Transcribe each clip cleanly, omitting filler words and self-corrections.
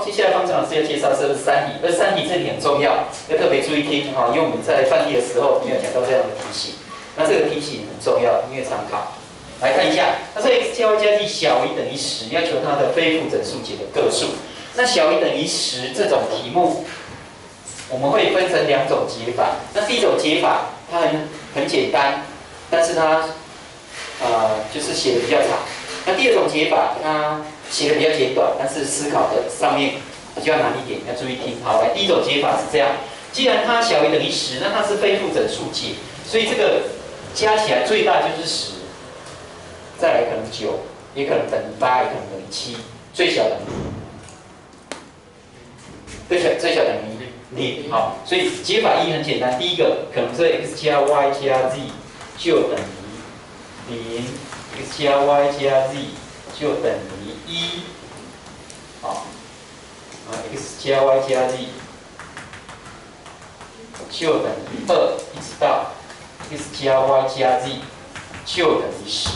接下来方程老师要介绍是23题，23题这里很重要，要特别注意听哈，因为我们在范例的时候没有讲到这样的题型，那这个题型很重要，因为常考。来看一下，它说 x 加 y 加 z 小于等于10，要求它的非负整数解的个数。那小于等于10这种题目，我们会分成2种解法。那第一种解法它很简单，但是它就是写的比较长。那第二种解法它写的比较简短，但是思考的上面比较难一点，要注意听。好，来，第一种解法是这样：既然它小于等于10，那它是非负整数解，所以这个加起来最大就是10，再来可能9，也可能等于8，也可能等于7，最小等于最小等于0。好，所以解法一很简单，第一个可能是 x 加 y 加 z 就等于0，x 加 y 加 z 就等于1。好，x 加 y 加 z 就等于2，一直到 x 加 y 加 z 就等于10。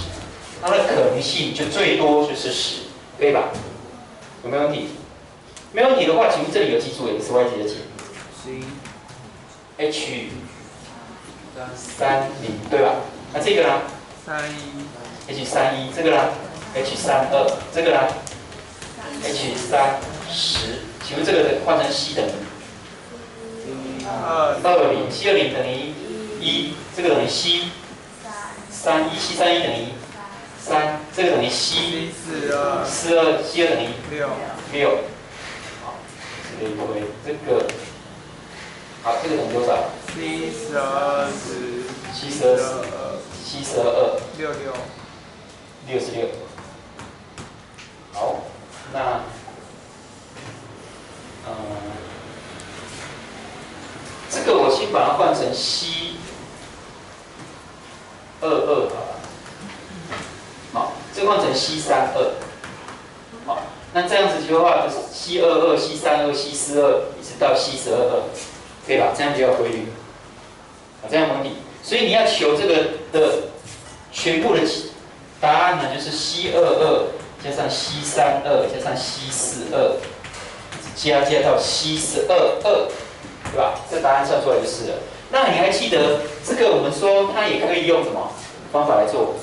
它的可能性就最多就是10，可以吧？有没有问题？没问题的话，请问这里有记住 x y z 的解 h 30，对吧？那这个呢？h 31，这个呢 ？h 32，这个呢 ？h 30，请问这个换成 c 等于20，c 20等于1，这个等于 c 31，c 31等于3，这个等于 c 42，c 2等于6。好，这个一回，这个好，这个等于多少？c 12是66。好，那这个我先把它换成 c 22好了。好，这换成 c 32。好，那这样子的话就是 c 22、c 32、c 42，一直到 c 12，可以吧？这样比较规律。啊，这样没问题。所以你要求这个的全部的答案呢，就是 c 22加上 c 32加上 c 42，加到 c 12，对吧？这答案算出来就是了。那你还记得这个？我们说它也可以用什么方法来做？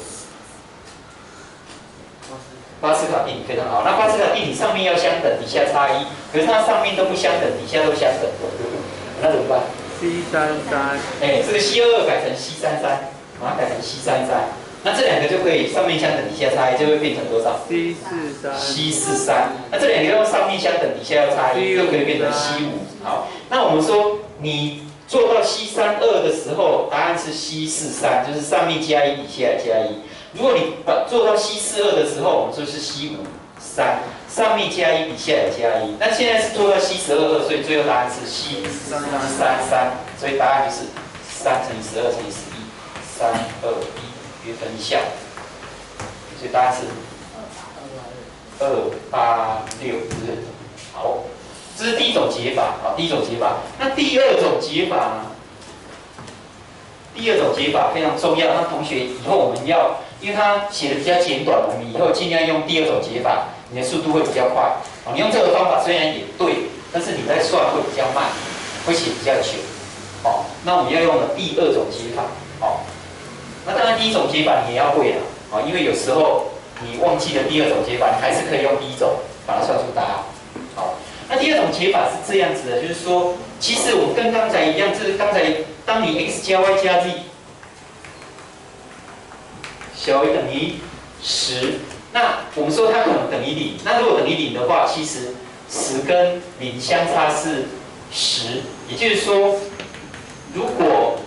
巴斯卡定理非常好。那巴斯卡定理上面要相等，底下差1，可是它上面都不相等，底下都相等，那怎么办 c 33，这个 c 22改成 c 33，把它改成 c 33，那这两个就可以上面相等，底下差1，就会变成多少 c 43，c 43。那这两个用上面相等，底下要差1，就可以变成 c 5。好，那我们说你做到 c 32的时候，答案是 c 43，就是上面加1，底下也加1。如果你做到 c 42的时候，我们说是 c 53，上面加1，底下也加1。那现在是做到 c 12，所以最后答案是 c 33，所以答案就是3乘以12乘以11，3、2、1，约分一下，所以答案是286，是不是？好，这是第一种解法，好，第一种解法。那第二种解法呢？第二种解法非常重要，那同学以后我们要，因为它写的比较简短，我们以后尽量用第二种解法，你的速度会比较快。哦，你用这个方法虽然也对，但是你在算会比较慢，会写比较久。哦，那我们要用的第二种解法。哦，那当然第一种解法你也要会了。哦，因为有时候你忘记了第二种解法，你还是可以用第一种把它算出答案。好，那第二种解法是这样子的，就是说，其实我们跟刚才一样，就是刚才当你 x 加 y 加 z 小于等于10，那我们说它可能等于0。那如果等于0的话，其实10跟0相差是10，也就是说，如果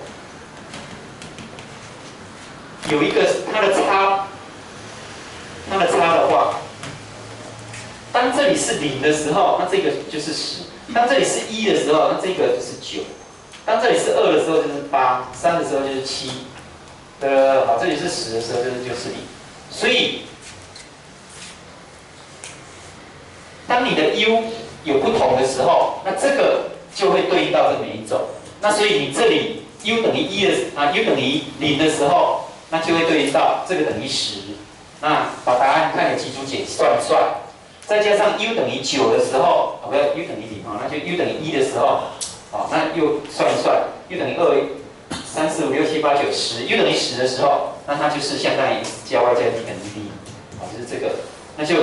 有一个它的差的话，当这里是0的时候，那这个就是10；当这里是1的时候，那这个就是9；当这里是2的时候就是8， 3的时候就是7。好，这里是10的时候就是0。所以，当你的 u 有不同的时候，那这个就会对应到这每一种。那所以你这里 u 等于1u 等于0的时候，那就会对应到这个等于10。那把答案看有几组解算一算，再加上 u 等于9的时候，不要 u 等于0那就 u 等于1的时候，那又算一算 u 等于2、3、4、5、6、7、8、9、10 u 等于10的时候，那它就是相当于 x 加 y 加 z 等于 d， 就是这个，那就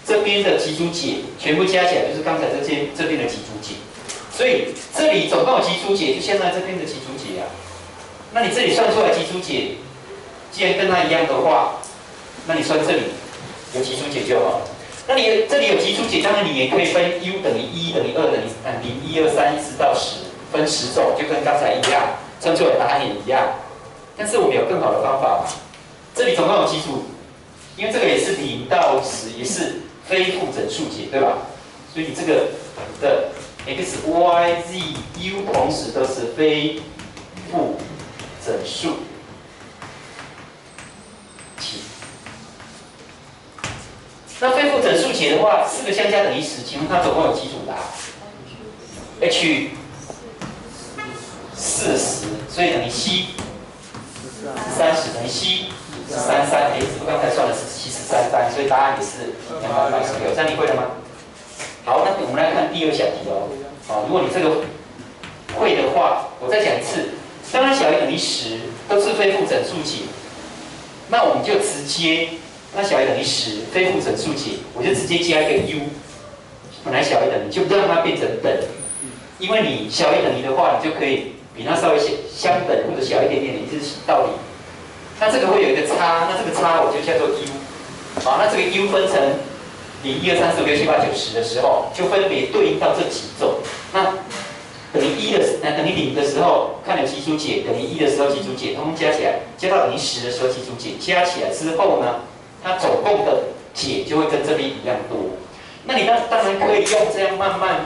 这边的极组解全部加起来就是刚才这边的极组解，所以这里总共有极组解，就相当于这边的极组解啊。那你这里算出来极组解，既然跟它一样的话，那你算这里有极组解就好了。那你这里有极组解，当然你也可以分 u 等于1等于2等于0、1、2、3一直到10，分10种，就跟刚才一样，算出来答案也一样。但是我们有更好的方法嘛？这里总共有几组？因为这个也是0到10，也是非负整数解，对吧？所以你这个的 x、y、z、u 同时都是非负整数解。那非负整数解的话，4个相加等于10，请问它总共有几组答 ？h 40，所以等于 c 30等于 c 33，是不是刚才算的是733，所以答案也是286，这样你会了吗？好，那我们来看第2小题哦。如果你这个会的话，我再讲一次，当它小于等于10，都是非负整数解，那我们就直接，那小于等于10，非负整数解，我就直接加一个 u， 本来小于等于，就不让它变成等，因为你小于等于的话，你就可以比它稍微相等或者小一点点，你就是道理。那这个会有一个差，那这个差我就叫做 u， 那这个 u 分成0、1、2、3、4、5、6、7、8、9、10的时候，就分别对应到这几种。那等于等于0的时候，看有几组解；等于1的时候几组解，通通加起来，加到等于10的时候几组解，加起来之后呢，它总共的解就会跟这边一样多。那你当然可以用这样慢慢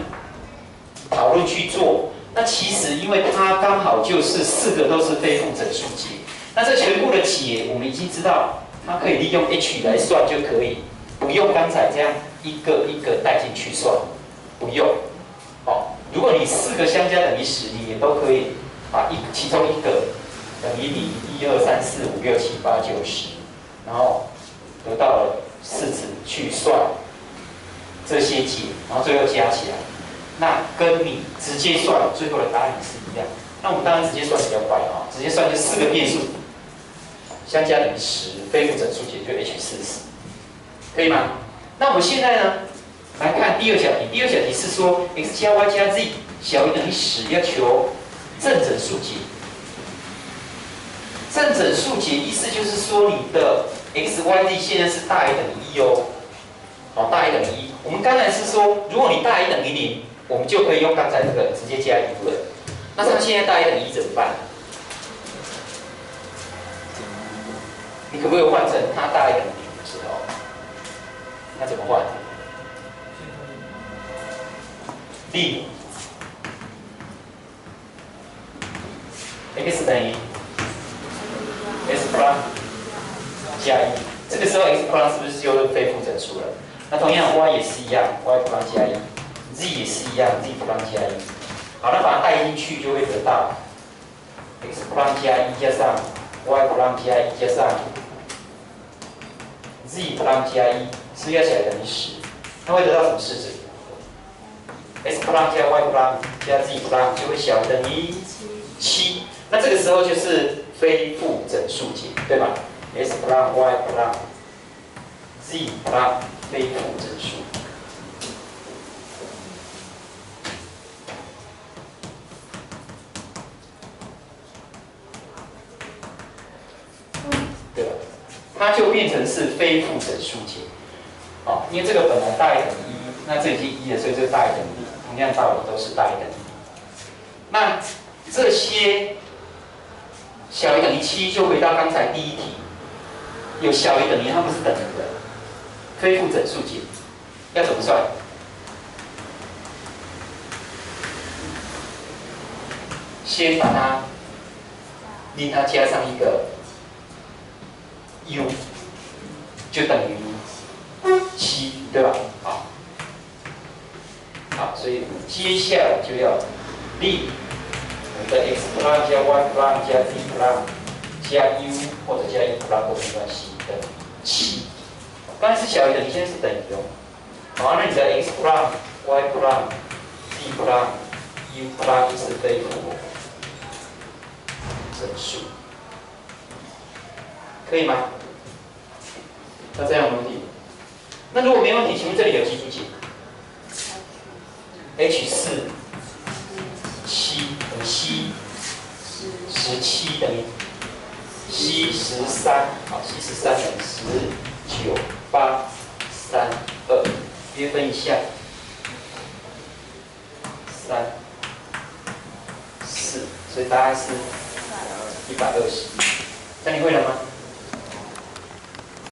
讨论去做。那其实因为它刚好就是4个都是非负整数解，那这全部的解我们已经知道，它可以利用 h 来算就可以，不用刚才这样一个一个带进去算，不用。如果你4个相加等于10，你也都可以把其中一个等于0、1、2、3、4、5、6、7、8、9、10，然后得到了式子去算这些解，然后最后加起来。那跟你直接算最后的答案也是一样。那我们当然直接算比较快直接算就4个变数相加等于10，非负整数解就 h40，可以吗？那我们现在呢来看第2小题。第2小题是说 x 加 y 加 z 小于等于10，要求正整数解。正整数解意思就是说你的 x、y、z 现在是大于等于1哦，大于等于1。我们刚才是说，如果你大于等于0。我们就可以用刚才这个直接加1了。那它现在大于等于1怎么办？你可不可以换成它大于等于0的时候？那怎么换？例 x 等于 s plus 加1，这个时候 x plus 是不是就是非负整数了？那同样 y 也是一样 ，y plus 加1。z 也是一样 ，z plus 加1。好，那把它带进去就会得到 x plus 加1加上 y plus 加1加上 z plus 加1，是加起来等于10。那会得到什么式子 ？x plus 加 y plus 加 z plus 就会小于等于7。那这个时候就是非负整数解，对吧 ？x plus y plus z plus 非负整数。它就变成是非负整数解，因为这个本来大于等于1，那这已经1了，所以这个大于等于0，同样道理都是大于等于1。那这些小于等于7，就回到刚才第1题，有小于等于，它们是等于的，非负整数解，要怎么算？先把它令它加上一个 u 就等于7，对吧？好，所以接下来就要令我们的 x plus 加 y plus 加 z plus 加 u 或者加1 plus 都没关系，等于7。刚才是小于等于，现在是等于好，那你的 x plus y prime b prime u prime 是非符整数，可以吗？那这样有问题？那如果没问题，请问这里有几组解？H4 7等于 C17等于 C13，好 ，C13等于19、8、3、2，约分一下，3、4，所以答案是120。这样你会了吗？